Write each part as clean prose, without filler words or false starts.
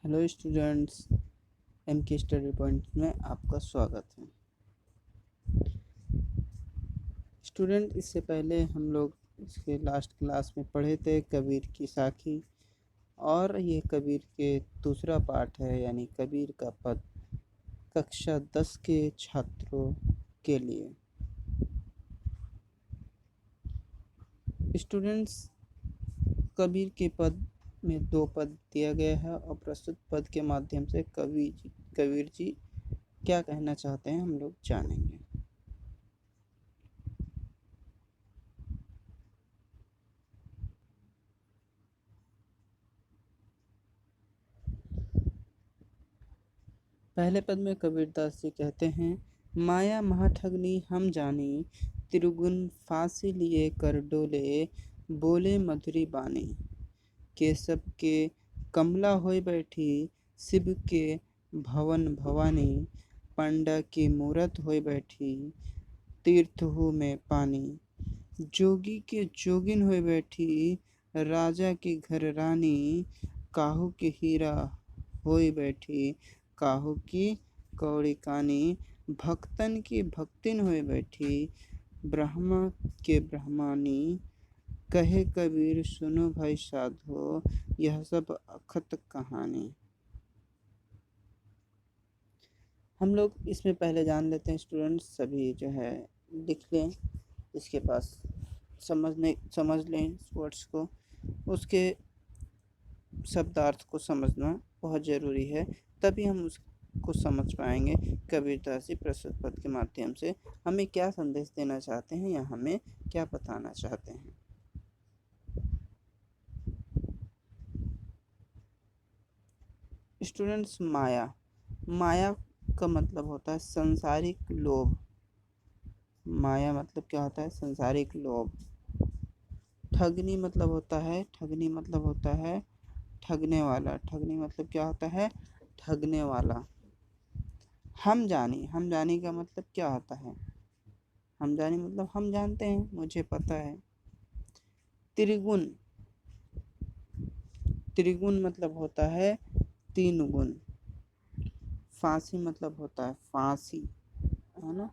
Hello students, M के study point में आपका स्वागत है। स्टूडेंट, इससे पहले हम लोग इसके लास्ट क्लास में पढ़े थे कबीर की साखी, और ये कबीर के दूसरा पार्ट है, यानी कबीर का पद कक्षा 10 के छात्रों के लिए। स्टूडेंट्स, कबीर के पद में दो पद दिया गया है और प्रस्तुत पद के माध्यम से कबीर जी क्या कहना चाहते हैं हम लोग जानेंगे। पहले पद में कबीरदास जी कहते हैं, माया महाठगनी हम जानी, त्रिगुण फांसी लिए कर डोले, बोले मधुरी बानी। केशव के कमला होय बैठी, शिव के भवन भवानी, पंडा की मूरत होय बैठी, तीर्थ हो में पानी। जोगी के जोगिन होय बैठी, राजा के घर रानी, काहू के हीरा होय बैठी, काहू की कौड़ी कानी। भक्तन की भक्तिन होय बैठी, ब्रह्मा के ब्रह्मानी। कहे कबीर सुनो भाई साधो, यह सब अखत कहानी। हम लोग इसमें पहले जान लेते हैं स्टूडेंट्स, सभी जो है लिख लें, इसके पास समझ लें इस वर्ड्स को, उसके शब्दार्थ को समझना बहुत ज़रूरी है, तभी हम उसको समझ पाएंगे। कबीरदास जी प्रस्तुत पद के माध्यम से हमें क्या संदेश देना चाहते हैं या हमें क्या बताना चाहते हैं। स्टूडेंट्स, माया का मतलब होता है संसारिक लोभ। माया मतलब क्या होता है? संसारिक लोभ। ठगनी मतलब होता है ठगने वाला। ठगनी मतलब क्या होता है? ठगने वाला। हम जानी का मतलब क्या होता है? हम जानी मतलब हम जानते हैं, मुझे पता है। त्रिगुण मतलब होता है तीन गुण। फांसी मतलब होता है फांसी, है ना?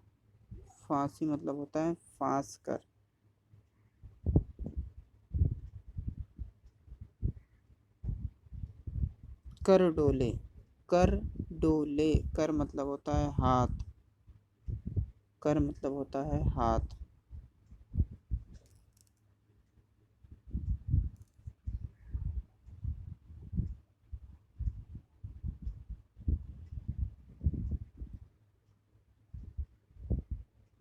फांसी मतलब होता है फांस कर। कर डोले कर मतलब होता है हाथ। कर मतलब होता है हाथ।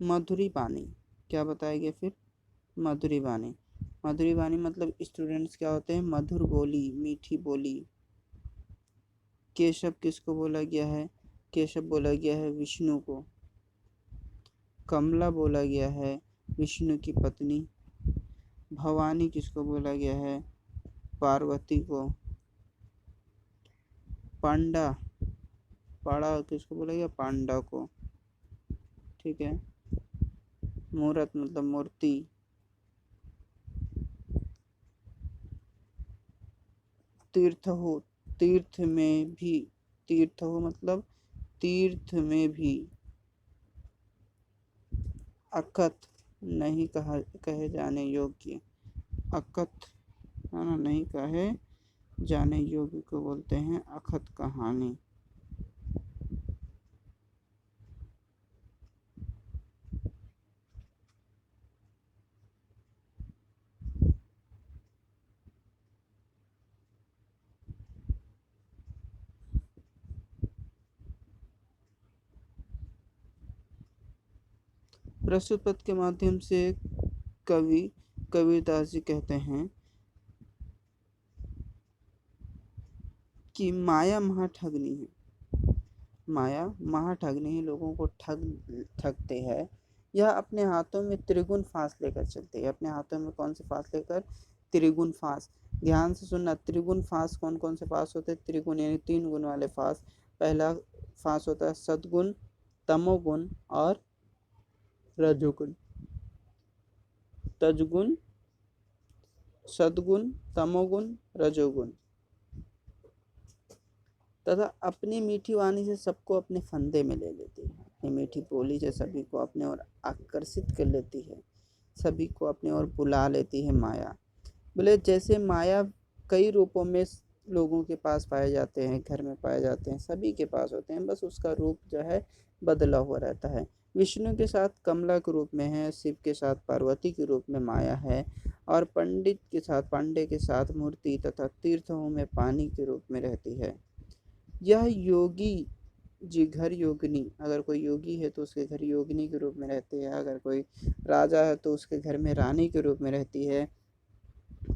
मधुरी बानी क्या बताएंगे फिर? मधुरी बानी मतलब स्टूडेंट्स क्या होते हैं? मधुर बोली, मीठी बोली। केशव किसको बोला गया है? केशव बोला गया है विष्णु को। कमला बोला गया है विष्णु की पत्नी। भवानी किसको बोला गया है? पार्वती को। पाड़ा किसको बोला गया? पांडा को। ठीक है। मूरत मतलब मूर्ति। तीर्थ हो मतलब तीर्थ में भी। अकथ नहीं कहे जाने योग्य। अकथ है ना, नहीं कहे जाने योग्य को बोलते हैं अखत कहानी। प्रस्तुत पद के माध्यम से कबीरदास जी कहते हैं कि माया महाठगनी है। माया महाठगनी है, लोगों को ठगते हैं। यह अपने हाथों में त्रिगुण फांस लेकर चलते हैं। अपने हाथों में कौन से फांस लेकर? त्रिगुण फांस। ध्यान से सुनना, त्रिगुण फांस कौन कौन से फांस होते हैं? त्रिगुण यानी तीन गुण वाले फांस। पहला फांस होता है सद्गुण, तमोगुण और रजोगुण। तजगुण, सद्गुण, तमोगुण, रजोगुण। तथा अपनी मीठी वाणी से सबको अपने फंदे में ले लेती है। अपनी मीठी बोली से सभी को अपने ओर आकर्षित कर लेती है, सभी को अपने ओर बुला लेती है माया। बोले जैसे माया कई रूपों में लोगों के पास पाए जाते हैं, घर में पाए जाते हैं, सभी के पास होते हैं, बस उसका रूप जो है बदला हुआ रहता है। विष्णु के साथ कमला के रूप में है, शिव के साथ पार्वती के रूप में माया है, और पांडे के साथ मूर्ति तथा तीर्थों में पानी के रूप में रहती है। यह योगी जी घर योगिनी, अगर कोई योगी है तो उसके घर योगिनी के रूप में रहती है, अगर कोई राजा है तो उसके घर में रानी के रूप में रहती है।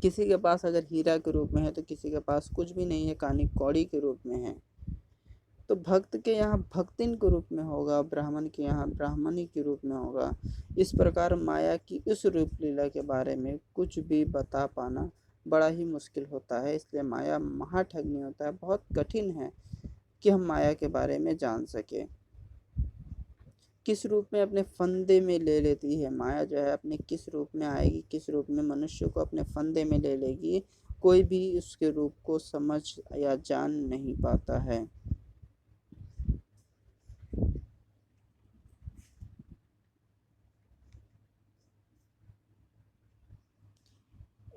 किसी के पास अगर हीरा के रूप में है तो किसी के पास कुछ भी नहीं है, कानी कौड़ी के रूप में है। तो भक्त के यहाँ भक्तिन के रूप में होगा, ब्राह्मण के यहाँ ब्राह्मणी के रूप में होगा। इस प्रकार माया की इस रूप लीला के बारे में कुछ भी बता पाना बड़ा ही मुश्किल होता है। इसलिए माया महाठगनी होता है, बहुत कठिन है कि हम माया के बारे में जान सके। किस रूप में अपने फंदे में ले लेती है माया, जो है अपने किस रूप में आएगी, किस रूप में मनुष्य को अपने फंदे में ले लेगी, कोई भी उसके रूप को समझ या जान नहीं पाता है।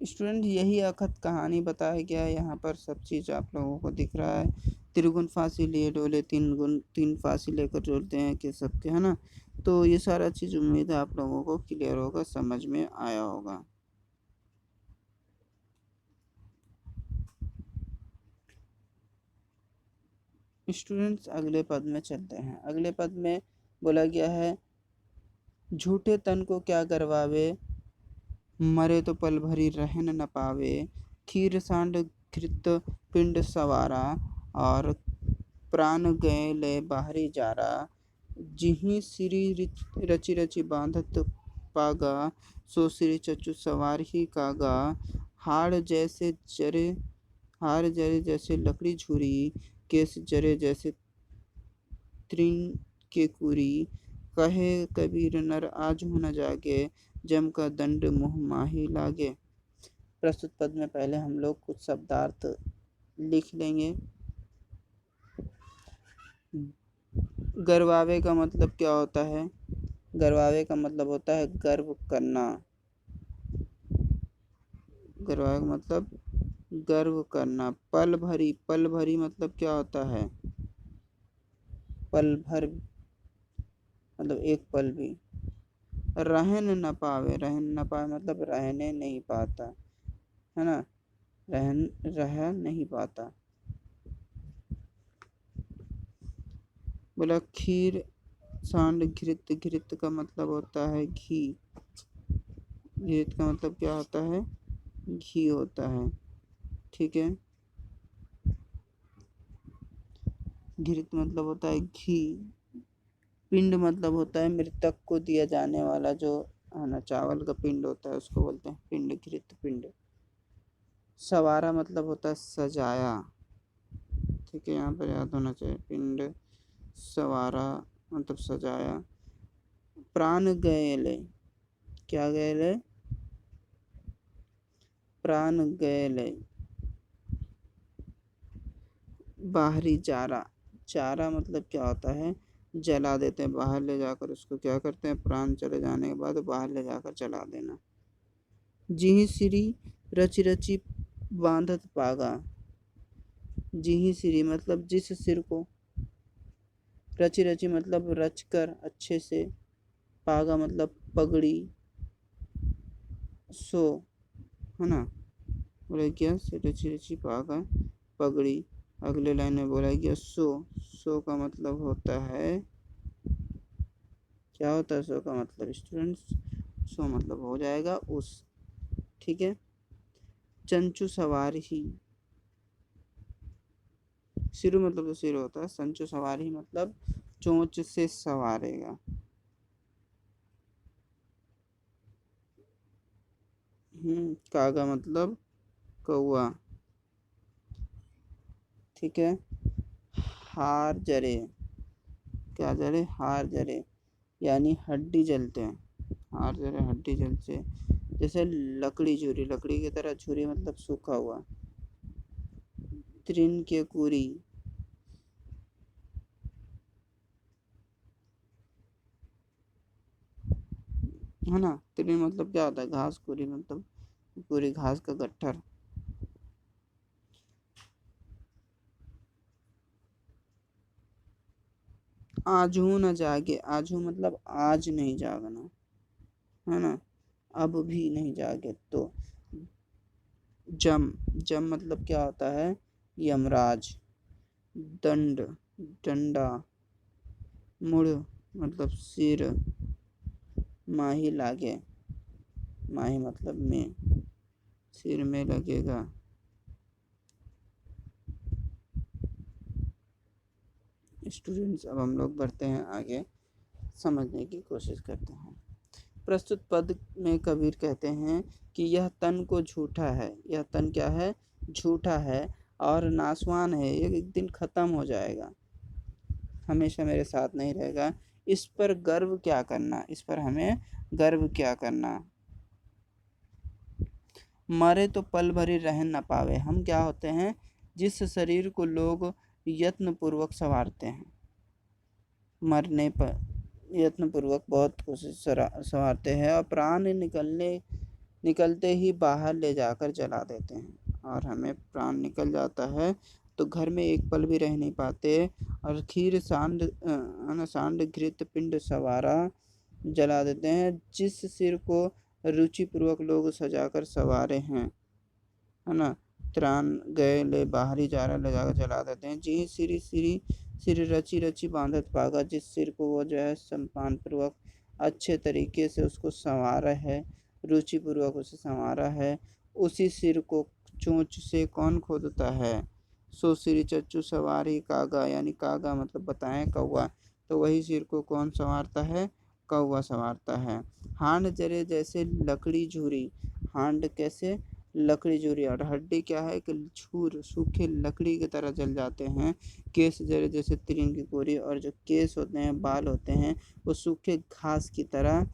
स्टूडेंट यही अकथ कहानी बताया गया है, यहाँ पर सब चीज़ आप लोगों को दिख रहा है। त्रिगुण फांसी लिए डोले, तीन फांसी लेकर डोलते हैं कि सबके, है ना। तो ये सारा चीज़ उम्मीद है आप लोगों को क्लियर होगा, समझ में आया होगा। स्टूडेंट्स अगले पद में चलते हैं। अगले पद में बोला गया है, झूठे तन को क्या गरवावे, मरे तो पल भरी रहन न पावे, खीर सांड घृत पिंड सवारा, और प्राण गए ले बाहरी जारा, जिहि सिरी रचि रचि बांधत पागा, सो सिरी चचु सवार ही कागा, हाड़ जैसे जरे हार जरे जैसे लकड़ी झुरी, केस जरे जैसे तृण के कुरी, कहे कबीर नर आज न जागे, जम का दंड मुँह माही लागे। प्रस्तुत पद में पहले हम लोग कुछ शब्दार्थ लिख लेंगे। गर्वावे का मतलब क्या होता है? गर्वावे का मतलब होता है गर्व करना। गर्वावे का मतलब गर्व करना। पल भरी, पल भरी मतलब क्या होता है? पल भर मतलब एक पल भी। रहन न पावे, रहन न पावे मतलब रहने नहीं पाता, है ना, रह नहीं पाता। बोला खीर सांड घृत, घृत का मतलब होता है घी, घृत का मतलब क्या होता है? घी होता है, ठीक है। घृत मतलब होता है घी। पिंड मतलब होता है मृतक को दिया जाने वाला जो, है ना, चावल का पिंड होता है उसको बोलते हैं पिंड, घृत पिंड। सवारा मतलब होता है सजाया, ठीक है, यहाँ पर याद होना चाहिए। पिंड सवारा मतलब सजाया। प्राण गए ले, क्या गए ले? प्राण गए ले। बाहरी चारा, चारा मतलब क्या होता है? जला देते हैं, बाहर ले जाकर उसको क्या करते हैं, प्राण चले जाने के बाद बाहर ले जाकर जला देना। जिहि सिरी रचि रचि बांधत पागा, जिहि सिरी मतलब जिस सिर को, रचि रचि मतलब रच कर अच्छे से, पागा मतलब पगड़ी, सो, है ना, बोला गया रचि रचि पागा पगड़ी। अगले लाइन में बोला गया सो, सो का मतलब होता है, क्या होता है सो का मतलब स्टूडेंट्स? सो मतलब हो जाएगा उस, ठीक है। चंचू सवार ही, सिर मतलब तो सिर होता है, संचो सवार ही मतलब चोंच से सवारेगा। कागा मतलब कौआ, ठीक है। हार जरे, क्या जरे? हार जरे यानी हड्डी जलते हैं, हार जरे हड्डी जलते, जैसे लकड़ी झुरी, लकड़ी की तरह झुरी मतलब सूखा हुआ। तृण के कुरी, है ना। तृण मतलब क्या होता है, घास पूरी, मतलब पूरी घास का गट्ठर। आजू न जागे, आजू मतलब आज नहीं जागना, है ना, अब भी नहीं जागे। तो जम, जम मतलब क्या होता है, यमराज। दंड, डंडा। मुड़ मतलब सिर। माही लागे, माही मतलब में, सिर में लगेगा। स्टूडेंट्स, अब हम लोग बढ़ते हैं आगे, समझने की कोशिश करते हैं। प्रस्तुत पद में कबीर कहते हैं कि यह तन को झूठा है, यह तन क्या है, झूठा है और नासवान है, ये एक दिन खत्म हो जाएगा, हमेशा मेरे साथ नहीं रहेगा। इस पर गर्व क्या करना, इस पर हमें गर्व क्या करना। मरे तो पल भरी रह न पावे, हम क्या होते हैं, जिस शरीर को लोग यत्न पूर्वक संवारते हैं, मरने पर यत्न पूर्वक बहुत कोशिश संवारते हैं और प्राण निकलते ही बाहर ले जाकर जला देते हैं, और हमें प्राण निकल जाता है तो घर में एक पल भी रह नहीं पाते, और खीर सांड घृत पिंड सवारा जला देते हैं। जिस सिर को रुचि पूर्वक लोग सजाकर सवारे हैं, है ना, त्राण गए ले बाहरी जारा ले जाकर जला देते हैं। जी सिरी सिरी सिर रची रची बांधत पागा, जिस सिर को वो जो है सम्मान पूर्वक अच्छे तरीके से उसको संवारा है, रुचि पूर्वक उसे संवारा है, उसी सिर को चोंच से कौन खोदता है। सो सिरी चच्चू सवारी कागा, यानी कागा मतलब बताएं कौवा, तो वही सिर को कौन संवारता है, कौवा संवारता है। हांड जरे जैसे लकड़ी झूरी, हांड कैसे, लकड़ी झूरी, और हड्डी क्या है कि छूर, सूखे लकड़ी की तरह जल जाते हैं। केस जरे जैसे तिरिन की कोरी, और जो केस होते हैं, बाल होते हैं, वो सूखे घास की तरह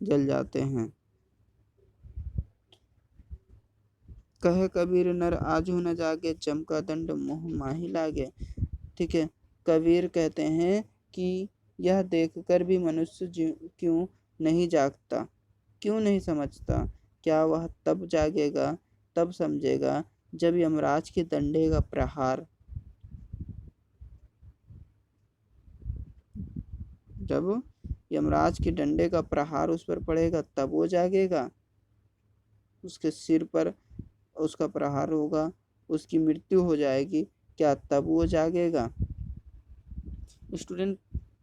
जल जाते हैं। कहे कबीर नर आजू न जागे, जम का दंड मोह माही लागे। ठीक है, कबीर कहते हैं कि यह देखकर भी मनुष्य क्यों नहीं जागता, क्यों नहीं समझता, क्या वह तब जागेगा, तब समझेगा जब यमराज के दंडे का प्रहार, जब यमराज के डंडे का प्रहार उस पर पड़ेगा तब वो जागेगा, उसके सिर पर उसका प्रहार होगा, उसकी मृत्यु हो जाएगी, क्या तब वो जागेगा। स्टूडेंट,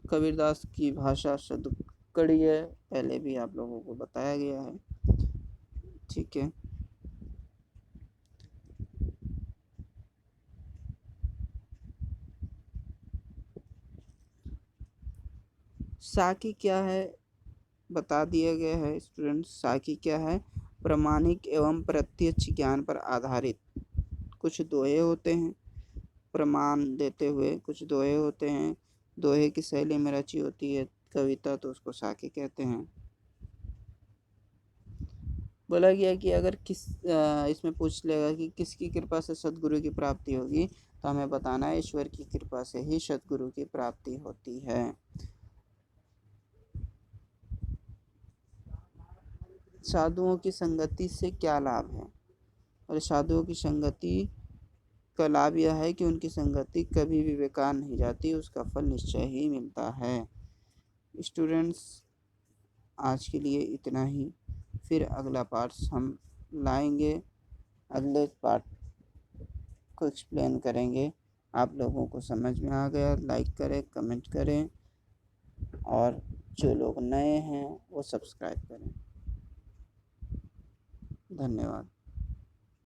कबीरदास की भाषा शुद्ध कड़ी है, पहले भी आप लोगों को बताया गया है। ठीक है, साकी क्या है बता दिया गया है। स्टूडेंट, साकी क्या है, प्रमाणिक एवं प्रत्यक्ष ज्ञान पर आधारित कुछ दोहे होते हैं, प्रमाण देते हुए कुछ दोहे होते हैं, दोहे की शैली में रची होती है कविता, तो उसको साकी कहते हैं। बोला गया कि अगर इसमें पूछ लेगा कि किसकी कृपा से सदगुरु की प्राप्ति होगी, तो हमें बताना है ईश्वर की कृपा से ही सदगुरु की प्राप्ति होती है। साधुओं की संगति से क्या लाभ है, और साधुओं की संगति का लाभ यह है कि उनकी संगति कभी भी बेकार नहीं जाती, उसका फल निश्चय ही मिलता है। स्टूडेंट्स, आज के लिए इतना ही, फिर अगला पार्ट हम लाएंगे, अगले पार्ट को एक्सप्लेन करेंगे। आप लोगों को समझ में आ गया, लाइक करें, कमेंट करें, और जो लोग नए हैं वो सब्सक्राइब करें। धन्यवाद।